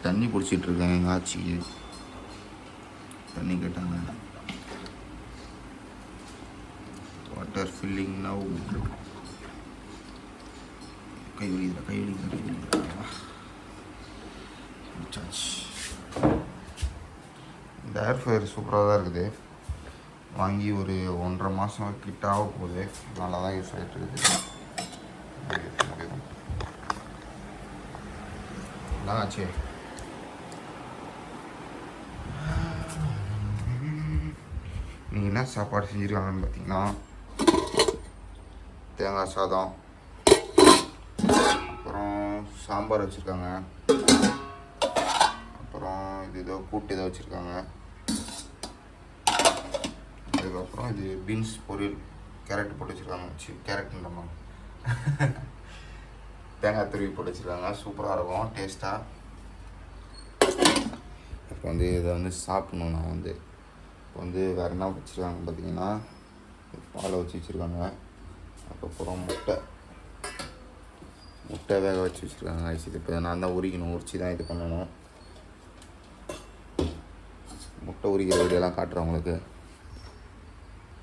தண்ணி குடிச்சிட்ருக்கேன். எங்கள் ஆச்சிக்கு தண்ணி கேட்டாங்க. Water filling now. கை வலிக்கிறா. இந்த ஏர் ஃப்ரையர் சூப்பராக தான் இருக்குது. வாங்கி ஒரு 1.5 மாதம் கிட்ட ஆக போகுது. நல்லா தான் யூஸ் ஆகிட்டு இருக்குது. ஆச்சு. நீங்கள் என்ன சாப்பாடு செஞ்சுருக்காங்கன்னு பார்த்தீங்கன்னா, தேங்காய் சாதம், அப்புறம் சாம்பார் வச்சுருக்காங்க, அப்புறம் இது ஏதோ கூட்டு ஏதோ வச்சுருக்காங்க, அதுக்கப்புறம் இது பீன்ஸ் பொரியல், கேரட் போட்டு வச்சுருக்காங்க. கேரட்ன்றமா தேங்காய் துருவி போட்டு வச்சுருக்காங்க. சூப்பராக இருக்கும், டேஸ்ட்டாக. இப்போ வந்து இதை வந்து சாப்பிட்ணும். நான் வந்து இப்போ வந்து வேறு என்ன வச்சுருக்காங்க பார்த்தீங்கன்னா, பாலை வச்சு வச்சுருக்காங்க. அதுக்கப்புறம் முட்டை வேக வச்சு வச்சுருக்காங்க. இது இப்போ நான் தான் உரிச்சு தான் இது பண்ணணும். முட்டை உரிக்கிற வீடியோலாம் காட்டுறேன் உங்களுக்கு.